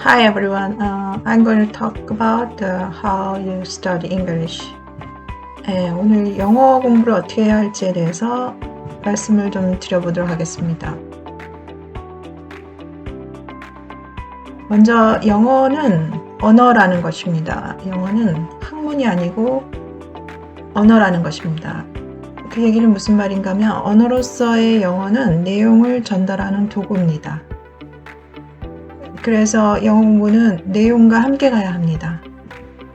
Hi everyone. I'm going to talk about how you study English. 오늘 영어 공부를 어떻게 해야 할지에 대해서 말씀을 좀 드려보도록 하겠습니다. 먼저 영어는 언어라는 것입니다. 영어는 학문이 아니고 언어라는 것입니다. 그 얘기는 무슨 말인가 하면 언어로서의 영어는 내용을 전달하는 도구입니다. 그래서 영어 공부는 내용과 함께 가야 합니다.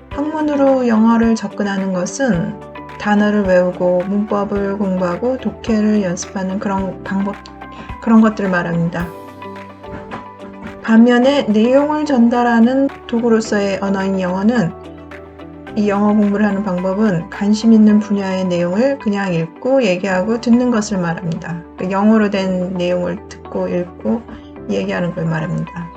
학문으로 영어를 접근하는 것은 단어를 외우고 문법을 공부하고 독해를 연습하는 그런 것들을 말합니다. 반면에 내용을 전달하는 도구로서의 언어인 영어는 이 영어 공부를 하는 방법은 관심 있는 분야의 내용을 그냥 읽고 얘기하고 듣는 것을 말합니다. 영어로 된 내용을 듣고 읽고 얘기하는 걸 말합니다.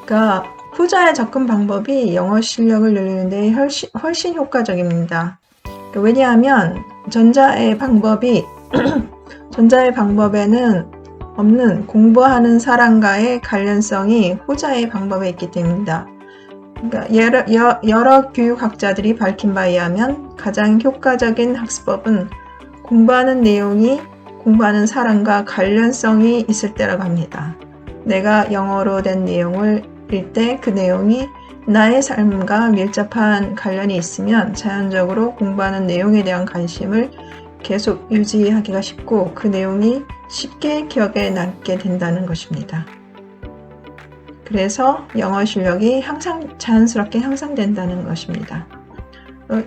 그러니까 후자의 접근 방법이 영어 실력을 늘리는 데 훨씬 효과적입니다. 왜냐하면 전자의 방법에는 없는 공부하는 사람과의 관련성이 후자의 방법에 있기 때문입니다. 그러니까 여러 교육학자들이 밝힌 바에 의하면 가장 효과적인 학습법은 공부하는 내용이 공부하는 사람과 관련성이 있을 때라고 합니다. 내가 영어로 된 내용을 읽을 때 그 내용이 나의 삶과 밀접한 관련이 있으면 자연적으로 공부하는 내용에 대한 관심을 계속 유지하기가 쉽고 그 내용이 쉽게 기억에 남게 된다는 것입니다. 그래서 영어 실력이 자연스럽게 향상된다는 것입니다.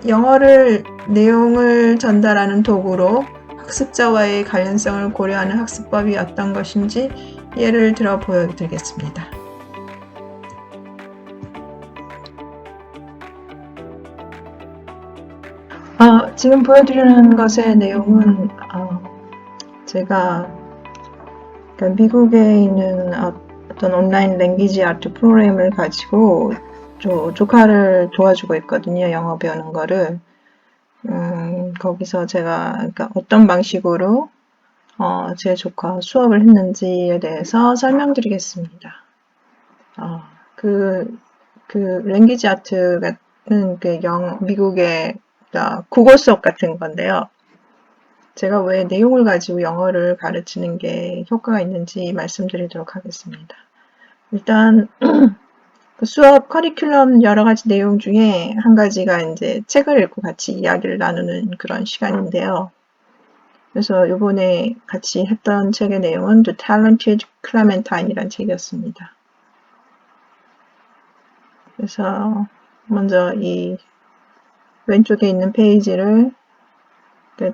영어를 내용을 전달하는 도구로 학습자와의 관련성을 고려하는 학습법이 어떤 것인지 예를 들어 보여드리겠습니다. 지금 보여드리는 것의 내용은 제가 미국에 있는 어떤 온라인 랭귀지 아트 프로그램을 가지고 조카를 도와주고 있거든요. 영어 배우는 거를. 거기서 제가 어떤 방식으로 제 조카 수업을 했는지에 대해서 설명드리겠습니다. 그 랭귀지 아트는 미국의 국어 수업 같은 건데요. 제가 왜 내용을 가지고 영어를 가르치는 게 효과가 있는지 말씀드리도록 하겠습니다. 일단 수업 커리큘럼 여러 가지 내용 중에 한 가지가 이제 책을 읽고 같이 이야기를 나누는 그런 시간인데요. 그래서 이번에 같이 했던 책의 내용은 The Talented Clementine이라는 책이었습니다. 그래서 먼저 이 왼쪽에 있는 페이지를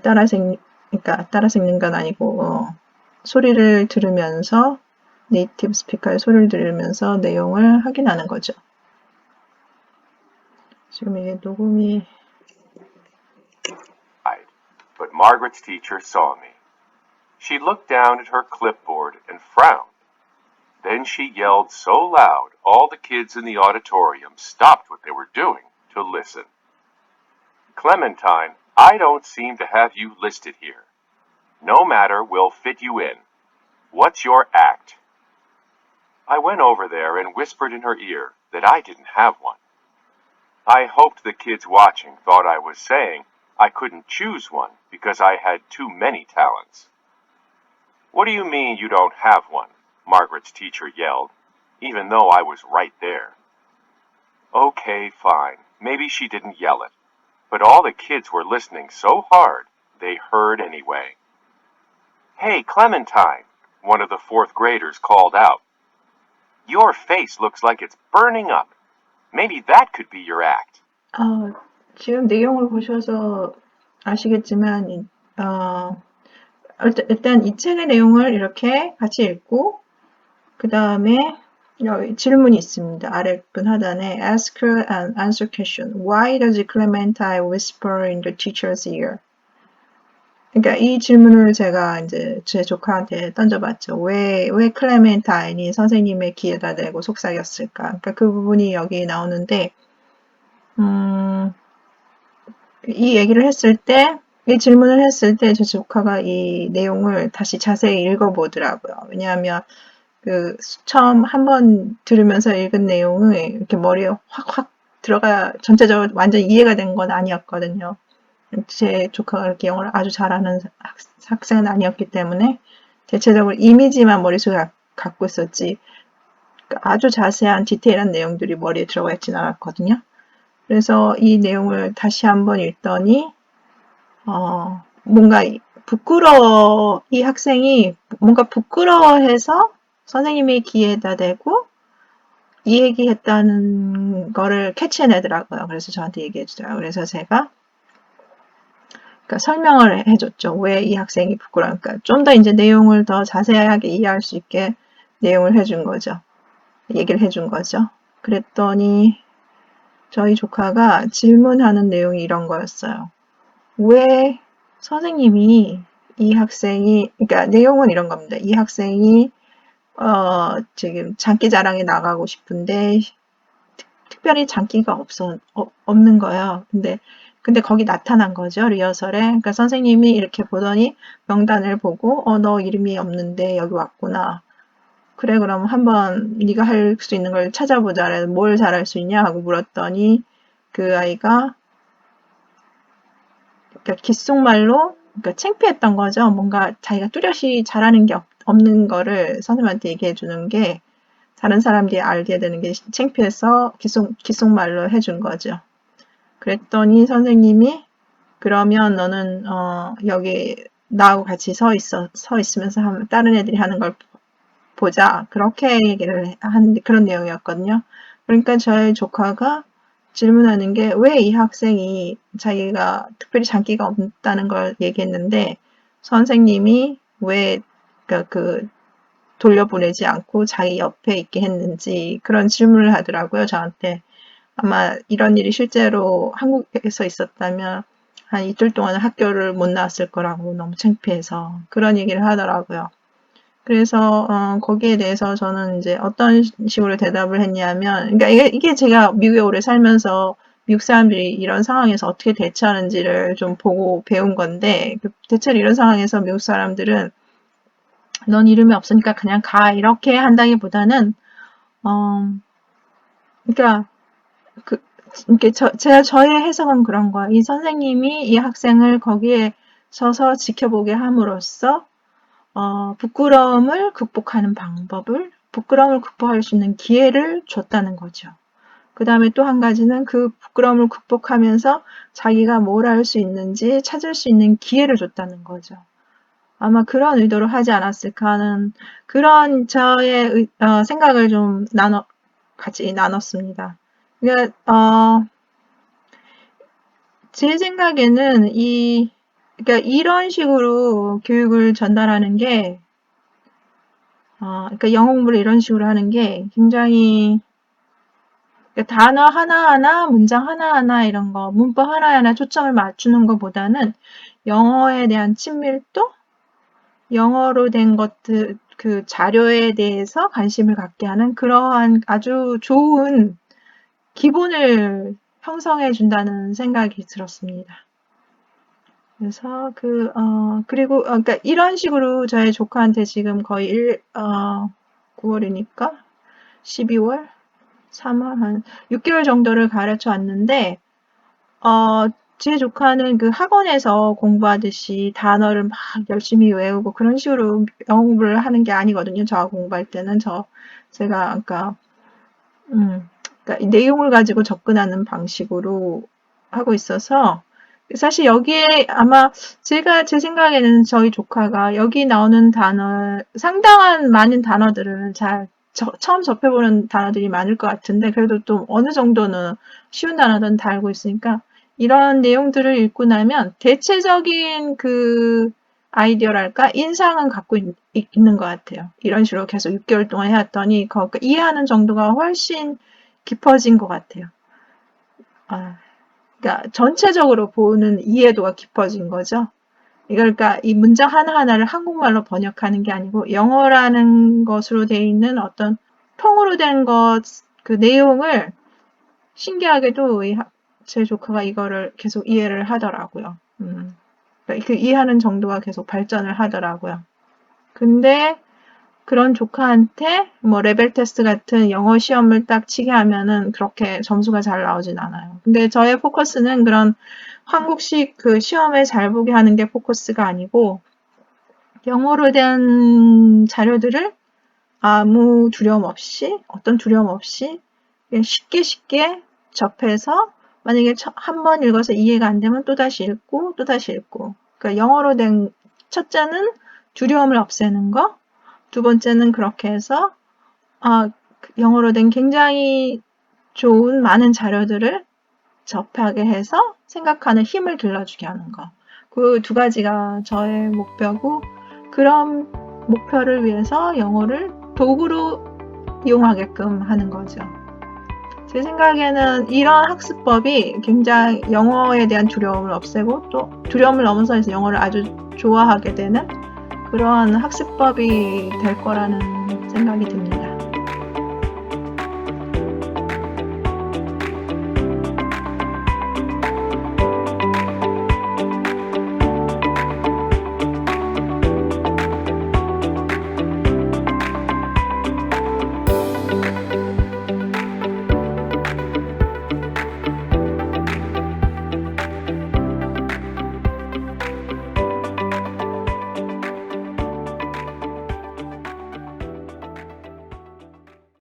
따라서 읽는 건 아니고 소리를 들으면서 네이티브 스피커의 소리를 들으면서 내용을 확인하는 거죠. 지금 이게 녹음이 But Margaret's teacher saw me. She looked down at her clipboard and frowned. Then she yelled so loud all the kids in the auditorium stopped what they were doing to listen. Clementine, I don't seem to have you listed here. No matter, we'll fit you in. What's your act? I went over there and whispered in her ear that I didn't have one. I hoped the kids watching thought I was saying I couldn't choose one because I had too many talents. What do you mean you don't have one? Margaret's teacher yelled, even though I was right there. Okay, fine. Maybe she didn't yell it. But all the kids were listening so hard, they heard anyway. Hey, Clementine, one of the fourth graders called out. Your face looks like it's burning up. Maybe that could be your act. 지금 내용을 보셔서 아시겠지만 일단 이 책의 내용을 이렇게 같이 읽고 그 다음에 질문이 있습니다. 아랫분 하단에 Ask and answer question. Why does Clementine whisper in the teacher's ear? 그러니까 이 질문을 제가 이제 제 조카한테 던져봤죠. 왜 클레멘타인이 선생님의 귀에다 대고 속삭였을까? 그러니까 그 부분이 여기 나오는데, 이 얘기를 했을 때, 이 질문을 했을 때 제 조카가 이 내용을 다시 자세히 읽어보더라고요. 왜냐하면 처음 한번 들으면서 읽은 내용을 이렇게 머리에 확 들어가 전체적으로 완전 이해가 된 건 아니었거든요. 제 조카가 그렇게 영어를 아주 잘하는 학생은 아니었기 때문에 대체적으로 이미지만 머릿속에 갖고 있었지 아주 자세한 디테일한 내용들이 머리에 들어가 있지는 않았거든요. 그래서 이 내용을 다시 한번 읽더니 뭔가 이 학생이 뭔가 부끄러워해서 선생님의 귀에다 대고 이 얘기했다는 거를 캐치해내더라고요. 그래서 저한테 얘기해주더라고요. 그래서 제가 그러니까 설명을 해줬죠. 왜 이 학생이 부끄러울까? 좀 더 이제 내용을 더 자세하게 이해할 수 있게 내용을 해준 거죠. 얘기를 해준 거죠. 그랬더니 저희 조카가 질문하는 내용이 이런 거였어요. 왜 선생님이 이 학생이, 그러니까 내용은 이런 겁니다. 이 학생이 지금 장기자랑에 나가고 싶은데 특별히 장기가 없는 거예요. 근데 거기 나타난 거죠, 리허설에. 그러니까 선생님이 이렇게 보더니 명단을 보고, 너 이름이 없는데 여기 왔구나. 그래, 그럼 한번 네가 할 수 있는 걸 찾아보자. 그래서 뭘 잘할 수 있냐 하고 물었더니 그 아이가 그러니까 귓속말로 그러니까 창피했던 거죠. 뭔가 자기가 뚜렷이 잘하는 게 없는 거를 선생님한테 얘기해 주는 게 다른 사람들이 알게 되는 게 창피해서 귓속말로 해준 거죠. 그랬더니 선생님이 그러면 너는 여기 나하고 같이 서 있으면서 다른 애들이 하는 걸 보자. 그렇게 얘기를 한 그런 내용이었거든요. 그러니까 저희 조카가 질문하는 게 왜 이 학생이 자기가 특별히 장기가 없다는 걸 얘기했는데 선생님이 왜 돌려보내지 않고 자기 옆에 있게 했는지 그런 질문을 하더라고요, 저한테. 아마 이런 일이 실제로 한국에서 있었다면 한 이틀 동안은 학교를 못 나왔을 거라고 너무 창피해서 그런 얘기를 하더라고요. 그래서 거기에 대해서 저는 이제 어떤 식으로 대답을 했냐면 그러니까 이게 제가 미국에 오래 살면서 미국 사람들이 이런 상황에서 어떻게 대처하는지를 좀 보고 배운 건데 대체로 이런 상황에서 미국 사람들은 넌 이름이 없으니까 그냥 가 이렇게 한다기보다는 그러니까 이렇게 저의 해석은 그런 거야. 이 선생님이 이 학생을 거기에 서서 지켜보게 함으로써 부끄러움을 극복하는 부끄러움을 극복할 수 있는 기회를 줬다는 거죠. 그 다음에 또 한 가지는 그 부끄러움을 극복하면서 자기가 뭘 할 수 있는지 찾을 수 있는 기회를 줬다는 거죠. 아마 그런 의도로 하지 않았을까 하는 그런 저의 생각을 좀 같이 나눴습니다. 그러니까 제 생각에는 그러니까 이런 식으로 교육을 전달하는 게 그러니까 영어 공부를 이런 식으로 하는 게 굉장히 그러니까 단어 하나하나, 문장 하나하나 이런 거, 문법 하나하나 초점을 맞추는 것보다는 영어에 대한 친밀도, 영어로 된 것들, 그 자료에 대해서 관심을 갖게 하는 그러한 아주 좋은 기본을 형성해 준다는 생각이 들었습니다. 그래서 그리고 그러니까 이런 식으로 저희 조카한테 지금 거의 9월이니까 12월, 3월 한 6개월 정도를 가르쳐 왔는데 제 조카는 그 학원에서 공부하듯이 단어를 막 열심히 외우고 그런 식으로 영어 공부를 하는 게 아니거든요. 저하고 공부할 때는 제가 아까 그러니까 이 내용을 가지고 접근하는 방식으로 하고 있어서 사실 여기에 아마 제 생각에는 저희 조카가 여기 나오는 상당한 많은 단어들을 처음 접해보는 단어들이 많을 것 같은데 그래도 또 어느 정도는 쉬운 단어들은 다 알고 있으니까 이런 내용들을 읽고 나면 대체적인 그 아이디어랄까 인상은 갖고 있는 것 같아요. 이런 식으로 계속 6개월 동안 해왔더니 이해하는 정도가 훨씬 깊어진 것 같아요. 그러니까 전체적으로 보는 이해도가 깊어진 거죠. 그러니까 이 문장 하나하나를 한국말로 번역하는 게 아니고 영어라는 것으로 되어 있는 어떤 통으로 된 그 내용을 신기하게도 제 조카가 이거를 계속 이해를 하더라고요. 그러니까 그 이해하는 정도가 계속 발전을 하더라고요. 근데 그런 조카한테 뭐 레벨 테스트 같은 영어 시험을 딱 치게 하면은 그렇게 점수가 잘 나오진 않아요. 근데 저의 포커스는 그런 한국식 그 시험을 잘 보게 하는 게 포커스가 아니고 영어로 된 자료들을 아무 두려움 없이 어떤 두려움 없이 그냥 쉽게 접해서 만약에 한 번 읽어서 이해가 안 되면 또다시 읽고 또다시 읽고 그러니까 영어로 된 첫째는 두려움을 없애는 거 두 번째는 그렇게 해서 영어로 된 굉장히 좋은 많은 자료들을 접하게 해서 생각하는 힘을 길러주게 하는 거. 그 두 가지가 저의 목표고 그런 목표를 위해서 영어를 도구로 이용하게끔 하는 거죠. 제 생각에는 이런 학습법이 굉장히 영어에 대한 두려움을 없애고 또 두려움을 넘어서서 영어를 아주 좋아하게 되는 그러한 학습법이 될 거라는 생각이 듭니다.